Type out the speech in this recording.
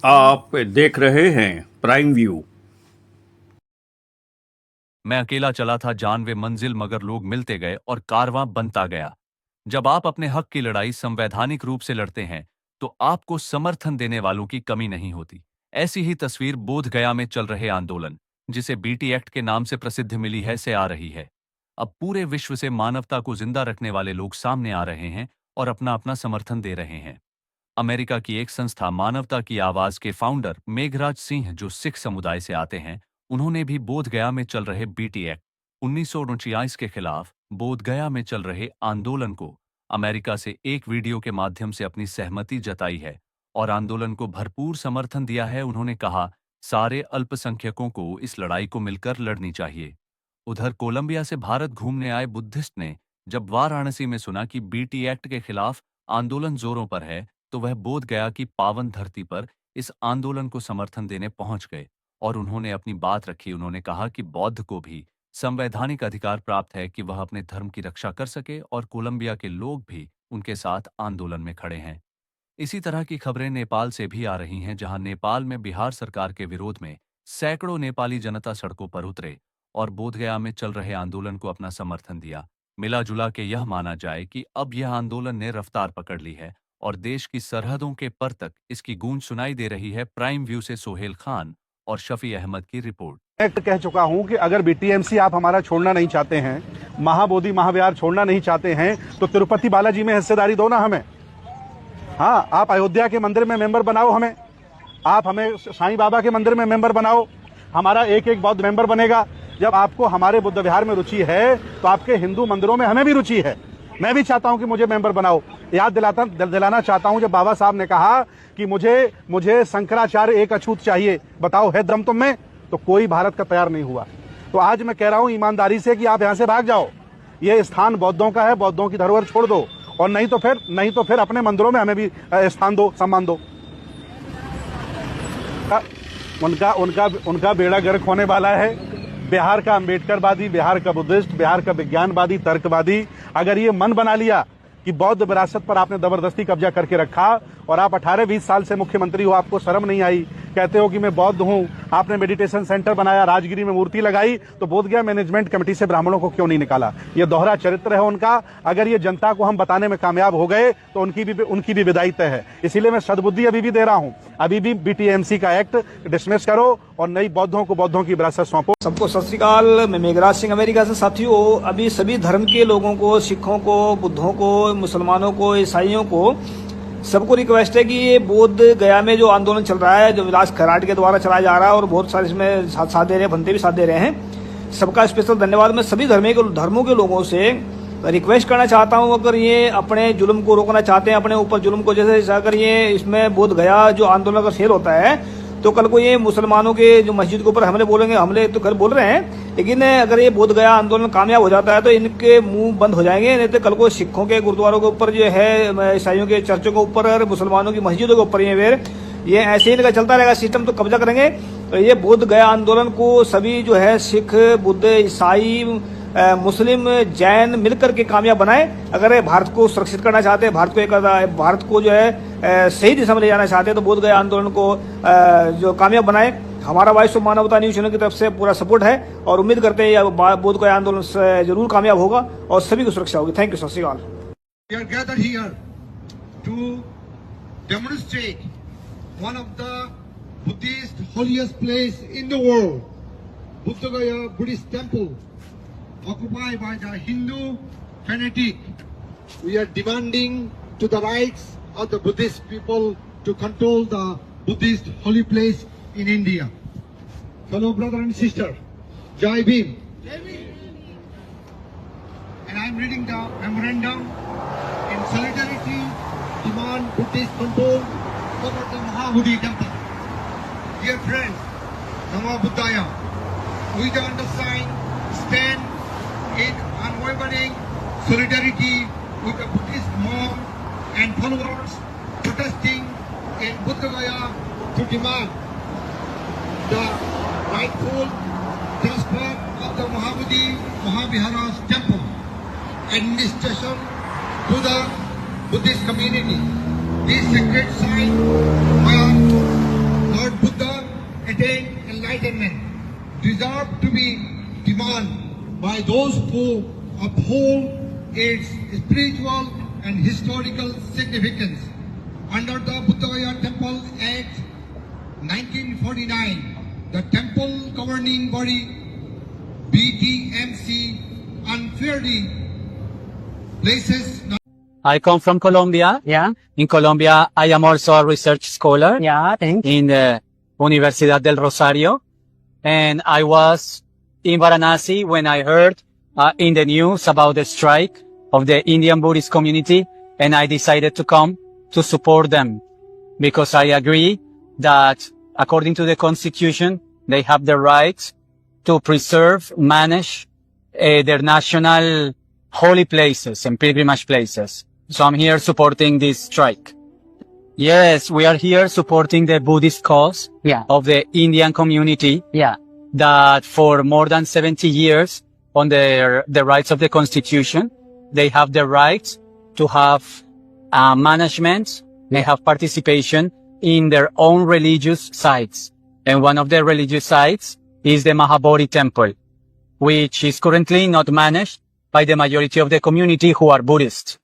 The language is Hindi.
आप देख रहे हैं प्राइम व्यू। मैं अकेला चला था जानवे मंजिल, मगर लोग मिलते गए और कारवां बनता गया। जब आप अपने हक की लड़ाई संवैधानिक रूप से लड़ते हैं तो आपको समर्थन देने वालों की कमी नहीं होती। ऐसी ही तस्वीर बोध गया में चल रहे आंदोलन, जिसे बीटी एक्ट के नाम से प्रसिद्ध मिली है, से आ रही है। अब पूरे विश्व से मानवता को जिंदा रखने वाले लोग सामने आ रहे हैं और अपना अपना समर्थन दे रहे हैं। अमेरिका की एक संस्था मानवता की आवाज के फाउंडर मेघराज सिंह, जो सिख समुदाय से आते हैं, उन्होंने भी बोध गया में चल रहे बीटी एक्ट 1949 के खिलाफ बोध गया में चल रहे आंदोलन को अमेरिका से एक वीडियो के माध्यम से अपनी सहमति जताई है और आंदोलन को भरपूर समर्थन दिया है। उन्होंने कहा, सारे अल्पसंख्यकों को इस लड़ाई को मिलकर लड़नी चाहिए। उधर कोलंबिया से भारत घूमने आए बुद्धिस्ट ने जब वाराणसी में सुना कि बीटी एक्ट के खिलाफ आंदोलन जोरों पर है, तो वह बोध गया की पावन धरती पर इस आंदोलन को समर्थन देने पहुंच गए और उन्होंने अपनी बात रखी। उन्होंने कहा कि बौद्ध को भी संवैधानिक अधिकार प्राप्त है कि वह अपने धर्म की रक्षा कर सके और कोलंबिया के लोग भी उनके साथ आंदोलन में खड़े हैं। इसी तरह की खबरें नेपाल से भी आ रही हैं, जहां नेपाल में बिहार सरकार के विरोध में सैकड़ों नेपाली जनता सड़कों पर उतरे और बोधगया में चल रहे आंदोलन को अपना समर्थन दिया। मिला जुला के यह माना जाए कि अब यह आंदोलन ने रफ्तार पकड़ ली है और देश की सरहदों के पर तक इसकी गूंज सुनाई दे रही है। प्राइम व्यू से सोहेल खान और शफी अहमद की रिपोर्ट। मैं कह चुका हूं कि अगर बीटीएमसी आप हमारा छोड़ना नहीं चाहते हैं, महाबोधि महाविहार छोड़ना नहीं चाहते हैं, तो तिरुपति बालाजी में हिस्सेदारी दो ना हमें। हाँ, आप अयोध्या के मंदिर में मेंबर बनाओ हमें, आप हमें साईं बाबा के मंदिर में मेंबर बनाओ, हमारा एक एक बौद्ध मेंबर बनेगा। जब आपको हमारे बुद्ध विहार में रुचि है तो आपके हिंदू मंदिरों में हमें भी रुचि है। मैं भी चाहता हूं कि मुझे मेंबर बनाओ। याद दिलाना चाहता हूं, जब बाबा साहब ने कहा कि मुझे शंकराचार्य एक अछूत चाहिए, बताओ है दम तुम में? तो कोई भारत का तैयार नहीं हुआ। तो आज मैं कह रहा हूं ईमानदारी से कि आप यहां से भाग जाओ। ये स्थान बौद्धों का है, बौद्धों की धरोहर छोड़ दो, और नहीं तो फिर अपने मंदिरों में हमें भी स्थान दो, सम्मान दो। उनका बेड़ा गर्क होने वाला है। बिहार का अम्बेडकरवादी, बिहार का बुद्धिस्ट, बिहार का विज्ञानवादी, तर्कवादी, अगर ये मन बना लिया कि बौद्ध विरासत पर आपने जबरदस्ती कब्जा करके रखा और आप 18-20 साल से मुख्यमंत्री हो, आपको शर्म नहीं आई? कहते हो कि मैं बौद्ध हूं, आपने मेडिटेशन सेंटर बनाया, राजगिरी में मूर्ति लगाई, तो बोधगया मैनेजमेंट कमेटी से ब्राह्मणों को क्यों नहीं निकाला? ये दोहरा चरित्र है उनका। अगर ये जनता को हम बताने में कामयाब हो गए तो उनकी भी विदाई तय है। इसीलिए मैं सद्बुद्धि अभी भी दे रहा हूं, अभी भी बीटीएमसी का एक्ट डिसमिस करो और नई बौद्धों को बौद्धों की विरासत सौंपो। सबको सत श्री अकाल। मैं मेघराज सिंह अमेरिका से। साथियों, अभी सभी धर्म के लोगों को, सिखों को, बुद्धों को, मुसलमानों को, ईसाइयों को, सबको रिक्वेस्ट है कि ये बोध गया में जो आंदोलन चल रहा है, जो विलास खराट के द्वारा चलाया जा रहा है, और बहुत सारे इसमें साथ दे रहे हैं, बनते भी साथ दे रहे हैं। सबका स्पेशल धन्यवाद। मैं सभी धर्मों के लोगों से रिक्वेस्ट करना चाहता हूं, अगर ये अपने जुल्म को रोकना चाहते हैं, अपने ऊपर जुल्म को, जैसे अगर ये इसमें बोध गया जो आंदोलन अगर फेल होता है तो कल को ये मुसलमानों के जो मस्जिद के ऊपर हमले तो कल बोल रहे हैं, लेकिन अगर ये बोध गया आंदोलन कामयाब हो जाता है तो इनके मुंह बंद हो जाएंगे। नहीं तो कल को सिखों के गुरुद्वारों के ऊपर जो है, ईसाइयों के चर्चों के ऊपर और मुसलमानों की मस्जिदों के ऊपर ये ऐसे ही इनका चलता रहेगा सिस्टम, तो कब्जा करेंगे। तो ये बोध गया आंदोलन को सभी जो है सिख, बुद्ध, ईसाई, मुस्लिम, जैन मिलकर के कामयाब बनाए। अगर भारत को सुरक्षित करना चाहते हैं, भारत को जो है सही दिशा में ले जाना चाहते हैं, तो बोध गया आंदोलन को जो कामयाब बनाए। हमारा वॉइस ऑफ मानवता न्यूज चैनल की तरफ से पूरा सपोर्ट है और उम्मीद करते हैं यह बोध गया आंदोलन जरूर कामयाब होगा और सभी को सुरक्षा होगी। Thank you. सत श्री अकाल। We are gathered here to demonstrate one of the Buddhist holiest place in the world, Bodh Gaya Buddhist temple, occupied by the Hindu fanatic. We are demanding to the rights of the Buddhist people to control the Buddhist holy place in India. Fellow brother and sister, Jai Bhim. And I am reading the memorandum in solidarity demand Buddhist control over the Mahabodhi temple. Dear friends, Namo Buddhaya, we the undersigned stand in unwavering solidarity with the Buddhist monk and followers protesting in Bodh Gaya to demand the rightful transfer of the Mahabodhi Mahavihara's temple administration to the Buddhist community. These sacred sites are enlightenment deserve to be demanded by those who uphold its spiritual and historical significance. Under the Buddha Gaya Temple Act 1949, the temple governing body BTMC unfairly places I come from Colombia. Yeah, In Colombia, I am also a research scholar yeah, thanks. in the Universidad del Rosario. And I was in Varanasi when I heard in the news about the strike of the Indian Buddhist community, and I decided to come to support them because I agree that according to the Constitution, they have the right to preserve, manage their national holy places and pilgrimage places. So I'm here supporting this strike. Yes, we are here supporting the Buddhist cause Yeah, of the Indian community yeah, that for more than 70 years on the rights of the Constitution, they have the right to have management, they have participation in their own religious sites. And one of the religious sites is the Mahabodhi Temple, which is currently not managed by the majority of the community who are Buddhist.